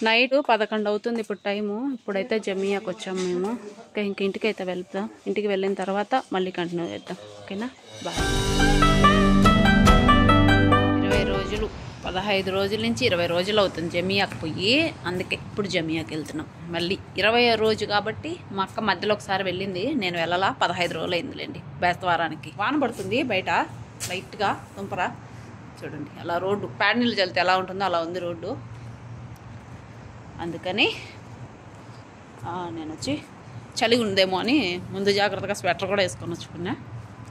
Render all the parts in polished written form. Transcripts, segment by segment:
Night 11 అవుతుంది ఇప్పుడు time. ఇప్పుడైతే జమియాకి వచ్చాము మేము. ఇంక ఇంటికి అయితే వెళ్తాం. ఇంటికి వెళ్ళిన తర్వాత మళ్ళీ కంటిన్యూ చేద్దాం. ఓకేనా, బాయ్. 20 రోజులు 15 రోజుల నుంచి 20 రోజులు అవుతుంది జమియాకి పోయి. అందుకే ఇప్పుడు జమియాకి వెళ్తున్నాం. మళ్ళీ 20 రోజు కాబట్టి మా అక్క మధ్యలో ఒకసారి వెళ్ళింది, నేను వెళ్ళాలా. 15 రోజులు అయిందిలేండి బేస్తవారానికి. వాన పడుతుంది బయట లైట్గా తుంపరా. చూడండి అలా రోడ్డు ప్యాడ్ నీళ్ళు చల్లితే ఎలా ఉంటుందో అలా ఉంది రోడ్డు. అందుకని నేను వచ్చి చలి ఉందేమో అని ముందు జాగ్రత్తగా స్వెటర్ కూడా వేసుకొని వచ్చుకున్నా.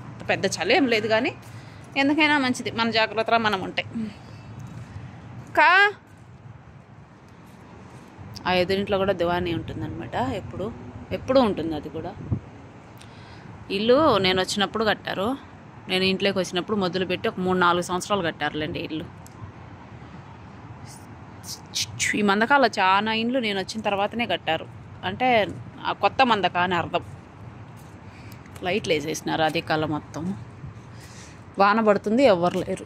అంత పెద్ద చలి ఏం లేదు కానీ ఎందుకైనా మంచిది మన జాగ్రత్తగా మనం ఉంటాయి. ఆ ఎదురింట్లో కూడా దివానీ ఉంటుందన్నమాట. ఎప్పుడు ఉంటుంది అది కూడా. ఇల్లు నేను వచ్చినప్పుడు కట్టారు. నేను ఇంట్లోకి వచ్చినప్పుడు మొదలు పెట్టి ఒక 3-4 సంవత్సరాలు కట్టారులేండి ఇల్లు. ఈ మందకాల చాలా ఇండ్లు నేను వచ్చిన తర్వాతనే కట్టారు. అంటే ఆ కొత్త మందక అని అర్థం. లైట్లు వేసేసినారు అదే కాలం మొత్తం. వాన పడుతుంది, ఎవ్వరు లేరు.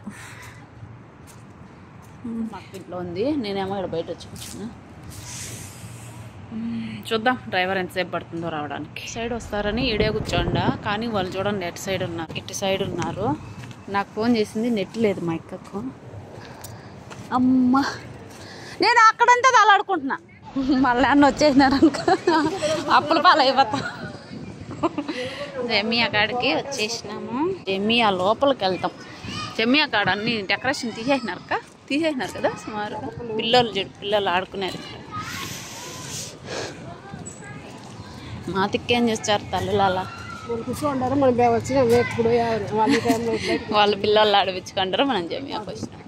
మాకు ఇంట్లో ఉంది, నేనేమో ఇక్కడ బయట వచ్చి కూర్చున్నా. చూద్దాం డ్రైవర్ ఎంతసేపు పడుతుందో రావడానికి. సైడ్ వస్తారని ఈడే కూర్చోండా, కానీ వాళ్ళు చూడండి ఎటు సైడ్ ఉన్నారు. నాకు ఫోన్ చేసింది, నెట్ లేదు మా అక్కకు. అమ్మ నేను అక్కడంతా తలాడుకుంటున్నా. మళ్ళీ అన్న వచ్చేసినారు అనుకో అప్పుల పాలు అయిపోతా. జమియా కాడికి వచ్చేసినాము. జమియా లోపలికి వెళ్తాం. జమియా కాడ అన్ని డెకరేషన్ తీసేసినారు కదా సుమారుగా. పిల్లలు ఆడుకున్నారు. మా తిక్కేం చేస్తారు తల్లులు అలా వాళ్ళు పిల్లలు ఆడిపించుకుంటారు. మనం జమియాకి వచ్చినాం.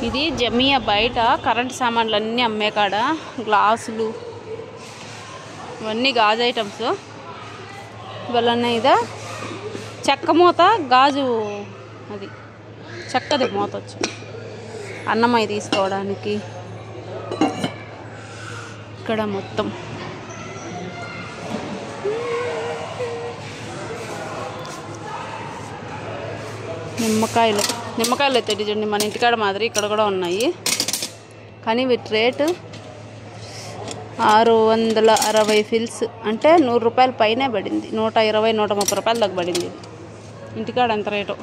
ఇది జమియా బయట కరెంట్ సామాన్లు అన్నీ అమ్మే కాడ. గ్లాసులు ఇవన్నీ గాజు ఐటమ్స్. ఇవన్నీ ఇదా చెక్క మూత, గాజు, అది చెక్కది మూత వచ్చి అన్నమయ్య తీసుకోవడానికి. ఇక్కడ మొత్తం నిమ్మకాయలు అయితే చూడండి మన ఇంటికాడ మాదిరి ఇక్కడ కూడా ఉన్నాయి. కానీ వీటి రేటు 660 ఫిల్స్ అంటే 100 రూపాయల పైనే పడింది. 120-130 రూపాయల దాకా పడింది. ఇంటికాడ ఎంత రేటు.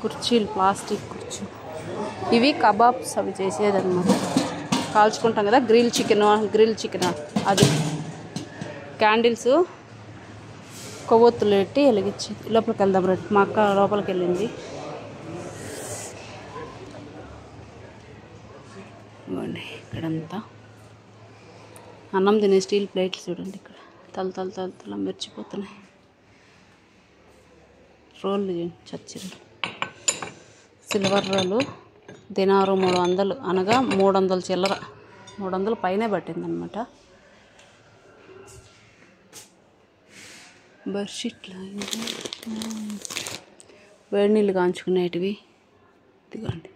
కుర్చీలు, ప్లాస్టిక్ కుర్చీలు. ఇవి కబాబ్స్ అవి చేసేదన్నమాట. కాల్చుకుంటాం కదా, గ్రిల్ చికెన్ అది. క్యాండిల్స్, కొవ్వొత్తులు పెట్టి వెలిగించి లోపలికి వెళ్దాం రండి. మా అక్క లోపలికి వెళ్ళింది. ఇవ్వండి ఇక్కడంతా అన్నం తినే స్టీల్ ప్లేట్లు చూడండి. ఇక్కడ తల మెరిచిపోతున్నాయి. రోళ్ళు చచ్చింది. సిల్వర్ రోలు దినారు 300, అనగా 300 చిల్లర. 300 పైనే పట్టిందనమాట. బెడ్షీట్లు వేడి నీళ్ళు కాంచుకునేటివి ఇదిగోండి.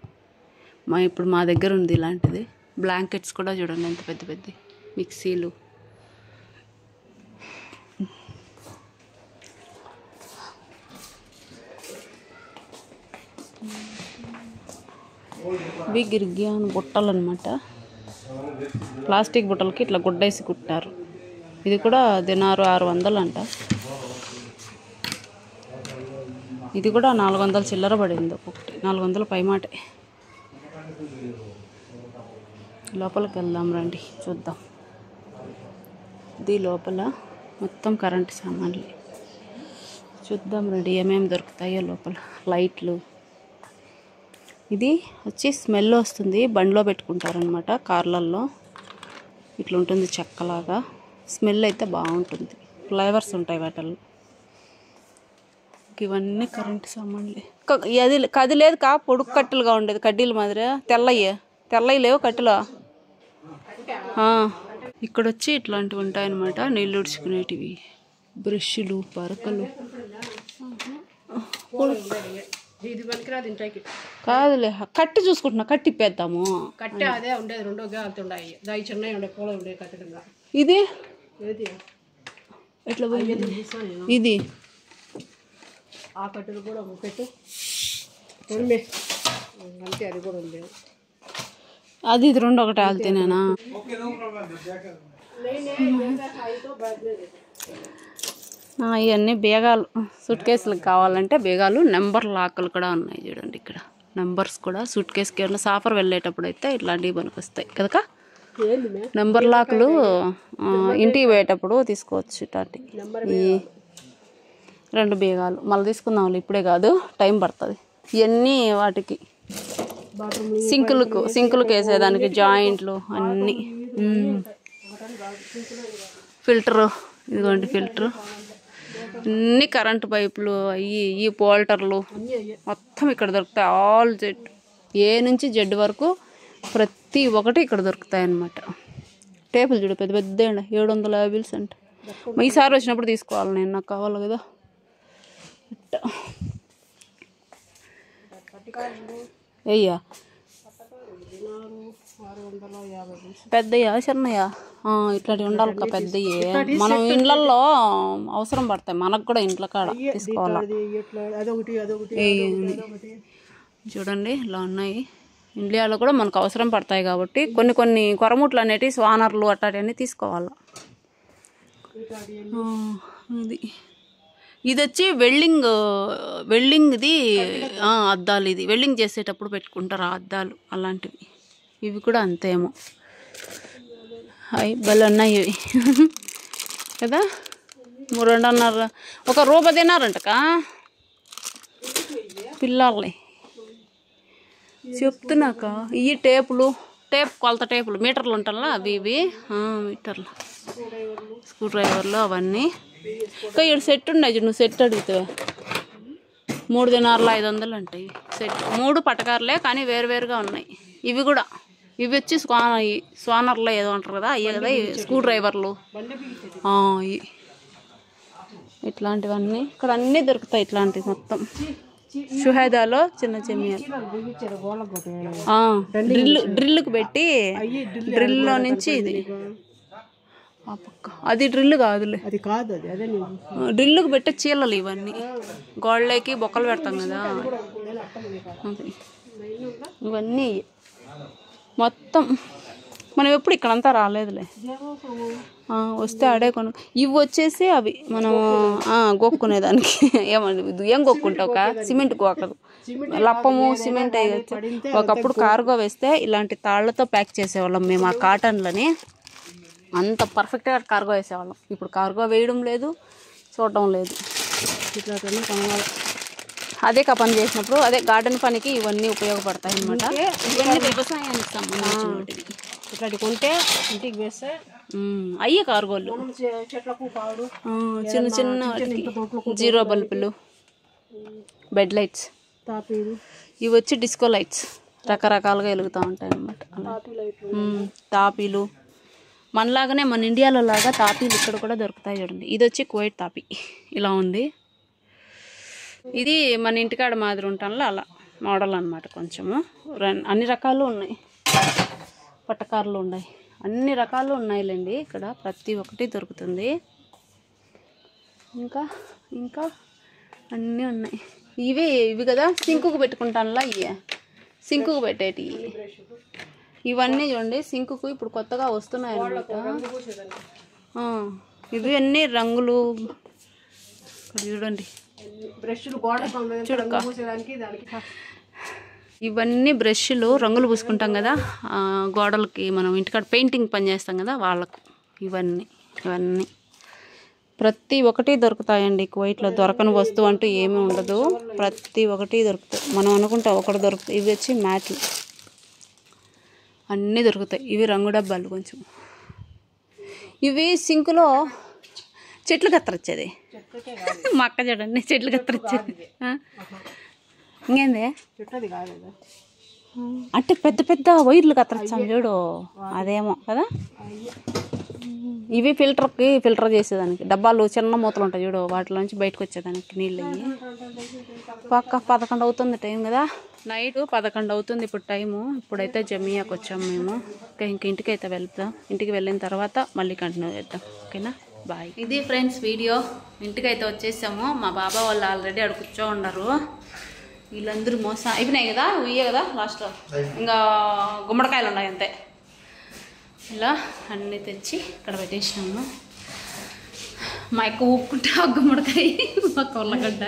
ఇప్పుడు మా దగ్గర ఉంది ఇలాంటిది. బ్లాంకెట్స్ కూడా చూడండి ఎంత పెద్ద మిక్సీలు. ఇవి గిర్గియాన్ బుట్టలు అనమాట. ప్లాస్టిక్ బుట్టలకి ఇట్లా గుడ్డేసి కుట్టారు. ఇది కూడా దినారు 600 అంట. ఇది కూడా 400 చిల్లర పడింది ఒక్కొక్కటి. 400 పైమాటే. లోపలికి వెళ్దాం రండి, చూద్దాం. ఇది లోపల మొత్తం కరెంటు సామాన్లు. చూద్దాం రండి ఏమేమి దొరుకుతాయో లోపల. లైట్లు. ఇది వచ్చి స్మెల్ వస్తుంది, బండిలో పెట్టుకుంటారనమాట కార్లల్లో. ఇట్లా ఉంటుంది చెక్కలాగా. స్మెల్ అయితే బాగుంటుంది. ఫ్లేవర్స్ ఉంటాయి వాటిల్లో. ఇవన్నీ కరెంటు సామాన్లే. అది కదిలేదు పొడుగు కట్టెలుగా ఉండేది కడ్డీల మాదిరి. తెల్లయి లేవు కట్టెలు. ఇక్కడ వచ్చి ఇట్లాంటివి ఉంటాయన్నమాట. నీళ్ళు ఉడుచుకునేటివి, బ్రష్లు, పరకలు. కాదులే కట్టి చూసుకుంటున్నా. కట్టి ఇప్పేద్దాము. ఇది ఎట్లా ఇది ఆ కట్టెలు కూడా పెట్టి అది ఇది రెండు ఒకటి వెళ్తేనేనా? ఇవన్నీ బేగాలు, సూట్ కేసులకు కావాలంటే బేగాలు. నెంబర్ లాకులు కూడా ఉన్నాయి చూడండి. ఇక్కడ నెంబర్స్ కూడా సూట్ కేసుకి ఏమన్నా సాఫర్ వెళ్ళేటప్పుడు అయితే ఇట్లాంటివి పనికొస్తాయి కదా. నెంబర్ లాకులు ఇంటికి పోయేటప్పుడు తీసుకోవచ్చు. ఇట్లాంటి ఈ 2 బేగాలు మళ్ళీ తీసుకుందాం, ఇప్పుడే కాదు, టైం పడుతుంది. ఇవన్నీ వాటికి సింకులకు వేసేదానికి జాయింట్లు అన్నీ. ఫిల్టరు, ఇదిగోండి ఫిల్టరు, అన్ని కరెంటు పైపులు, ఈ పోల్టర్లు మొత్తం ఇక్కడ దొరుకుతాయి. ఆల్ జెడ్, ఏ నుంచి జెడ్ వరకు ప్రతి ఒక్కటి ఇక్కడ దొరుకుతాయి అన్నమాట. టేపులు చూడు పెద్ద పెద్ద 750 బిల్స్ అంటే. ఈసారి వచ్చినప్పుడు తీసుకోవాలి నేను, నాకు కావాలి కదా. అయ్యా పెద్దయ్యా చిన్నయ్యా ఇట్లాంటివి ఉండాలి కదా పెద్దయ్యే. మనం ఇండ్లల్లో అవసరం పడతాయి, మనకు కూడా ఇంట్లో కాడ తీసుకోవాలి. చూడండి ఇలా ఉన్నాయి. ఇండియాలో కూడా మనకు అవసరం పడతాయి కాబట్టి కొన్ని కొరముట్లు అనేటివి, స్వానర్లు అట్లాంటివన్నీ తీసుకోవాలి. ఇది వచ్చి వెల్డింగ్ది అద్దాలు. ఇది వెల్డింగ్ చేసేటప్పుడు పెట్టుకుంటారు ఆ అద్దాలు అలాంటివి. ఇవి కూడా అంతేమో. అవి భలే ఉన్నాయి ఇవి కదా. 2.5 ₹1 తినారంటకా పిల్లల్ని చెప్తున్నాక. ఇవి టేప్ కొలత టేపులు, మీటర్లు ఉంటాలా అవి మీటర్లు, స్క్రూ డ్రైవర్లు అవన్నీ. ఇంకా ఇక్కడ సెట్ ఉన్నాయి చూడు, నువ్వు సెట్ అడుగుతావా? 3 దినార్లు 500 అంటాయి సెట్. 3 పటకారులే కానీ వేరువేరుగా ఉన్నాయి. ఇవి కూడా, ఇవి వచ్చి స్వానర్లో ఏదో అంటారు కదా, అయ్యే కదా స్క్రూ డ్రైవర్లు. ఇట్లాంటివన్నీ ఇక్కడ అన్నీ దొరుకుతాయి. ఇట్లాంటివి మొత్తం షుహైదాలో చిన్న చెమ్మియాలు. డ్రిల్కి పెట్టి, డ్రిల్లో నుంచి ఇది అది డ్రిల్ కాదులే, అది కాదు, డ్రిల్కి పెట్టే చీలలు ఇవన్నీ. గోళ్ళకి బొక్కలు పెడతాం కదా ఇవన్నీ మొత్తం. మనం ఎప్పుడు ఇక్కడంతా రాలేదులే, వస్తే ఆడే కొను. ఇవి వచ్చేసి అవి మనం గోక్కునేదానికి. ఏం గోక్కుంటావు సిమెంట్ గోకదు, లప్పము సిమెంట్. ఒకప్పుడు కార్గో వేస్తే ఇలాంటి తాళ్లతో ప్యాక్ చేసేవాళ్ళం మేము ఆ కాటన్లని. అంత పర్ఫెక్ట్గా కార్గో వేసేవాళ్ళం. ఇప్పుడు కార్గో వేయడం లేదు, చూడటం లేదు. ఇట్లా అదే పని చేసినప్పుడు, అదే గార్డెన్ పనికి ఇవన్నీ ఉపయోగపడతాయి అన్నమాట. ఇవన్నీ వ్యవసాయానికి సంబంధించినవి. ఇట్లాంటి కొంటే ఇంటికి వేస్తే అయ్యే కార్గోలు. చిన్న చిన్న 0 బల్బులు, బెడ్ లైట్స్, ఇవి వచ్చి డిస్కో లైట్స్ రకరకాలుగా వెలుగుతూ ఉంటాయి అన్నమాట. తాపీలు మనలాగానే, మన ఇండియాలో లాగా తాపీలు ఇక్కడ కూడా దొరుకుతాయి చూడండి. ఇది వచ్చి కువైట్ తాపీ ఇలా ఉంది. ఇది మన ఇంటికాడ మాదిరి ఉంటానులో అలా మోడల్ అన్నమాట. కొంచెము అన్ని రకాలు ఉన్నాయి, పట్టకారులు ఉన్నాయి, అన్ని రకాలు ఉన్నాయిలేండి ఇక్కడ. ప్రతి ఒక్కటి దొరుకుతుంది. ఇంకా అన్నీ ఉన్నాయి. ఇవి కదా సింకుకు పెట్టుకుంటానులా, సింకుకు పెట్టేటి ఇవన్నీ చూడండి. సింకుకు ఇప్పుడు కొత్తగా వస్తున్నాయి అన్నమాట. ఇవి అన్నీ రంగులు చూడండి. ఇవన్నీ బ్రష్లు, రంగులు పూసుకుంటాం కదా గోడలకి, మనం ఇంటికాడ పెయింటింగ్ పని చేస్తాం కదా వాళ్ళకు. ఇవన్నీ ప్రతి ఒక్కటి దొరుకుతాయండి కువైట్లో. దొరకని వస్తువు అంటూ ఏమీ ఉండదు, ప్రతి ఒక్కటి దొరుకుతాయి. మనం అనుకుంటాం ఒకటి దొరుకుతాయి. ఇవి వచ్చి మ్యాట్లు, అన్నీ దొరుకుతాయి. ఇవి రంగు డబ్బాలు. కొంచెం ఇవి సింకులో చెట్లు కత్తరొచ్చేది. మా అక్క చూడండి చెట్లు కత్తరొచ్చేది. ఇంకేంది అంటే పెద్ద పెద్ద వైర్లు కత్తరొచ్చాము చూడు, అదేమో కదా. ఇవి ఫిల్టర్ చేసేదానికి డబ్బాలు, చిన్న మూతలు ఉంటాయి చూడు, వాటిలోంచి బయటకు వచ్చేదానికి నీళ్ళు అయ్యి. పక్క 11 అవుతుంది టైం కదా, నైట్ 11 అవుతుంది ఇప్పుడు టైము. ఇప్పుడైతే జమియాకి వచ్చాము మేము. ఇంక ఇంటికైతే వెళ్తాం. ఇంటికి వెళ్ళిన తర్వాత మళ్ళీ కంటిన్యూ చేద్దాం. ఓకేనా, బాయ్. ఇది ఫ్రెండ్స్ వీడియో. ఇంటికైతే వచ్చేసాము. మా బాబా వాళ్ళు ఆల్రెడీ అక్కడ కూర్చో ఉన్నారు. వీళ్ళందరూ మోసం అయిపోయినాయి కదా, ఉయ్యే కదా లాస్ట్లో. ఇంకా గుమ్మడికాయలు ఉన్నాయి అంతే. ఇలా అన్నీ తెచ్చి ఇక్కడ పెట్టేసినాము. మా యొక్క ఊపుకుంటా గుమ్మడికాయ, మా కొల్లగడ్డ,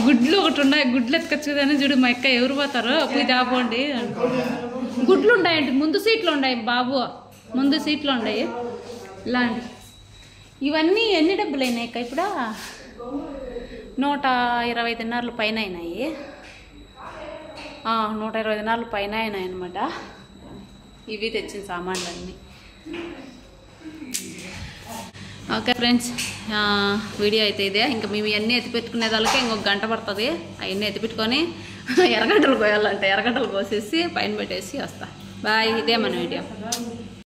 గుడ్లు ఒకటి ఉన్నాయి. గుడ్లు ఎత్తుకొచ్చు కదా చూడు. మా అక్క ఎవరు పోతారో పోయి దాపోండి. గుడ్లు ఉంటాయండి, ముందు సీట్లు ఉన్నాయి బాబు, ముందు సీట్లు ఉన్నాయి. ఇలాంటి ఇవన్నీ ఎన్ని డబ్బులు అయినాయి అక్క? ఇప్పుడు 120 దినార్లు పైన అయినాయి. 120 దినార్లు పైన అయినాయి అనమాట. ఇవి తెచ్చిన సామాన్లన్నీ. ఓకే ఫ్రెండ్స్, వీడియో అయితే ఇదే. ఇంకా మేము ఇవన్నీ ఎత్తిపెట్టుకునే దానికి ఇంకొక గంట పడుతుంది. అవన్నీ ఎత్తిపెట్టుకొని ఎర్రగడ్డలు కోయాలంటే ఎర్రగడ్డలు కోసేసి పైన పెట్టేసి వస్తా. బాయ్. ఇదే మన వీడియో.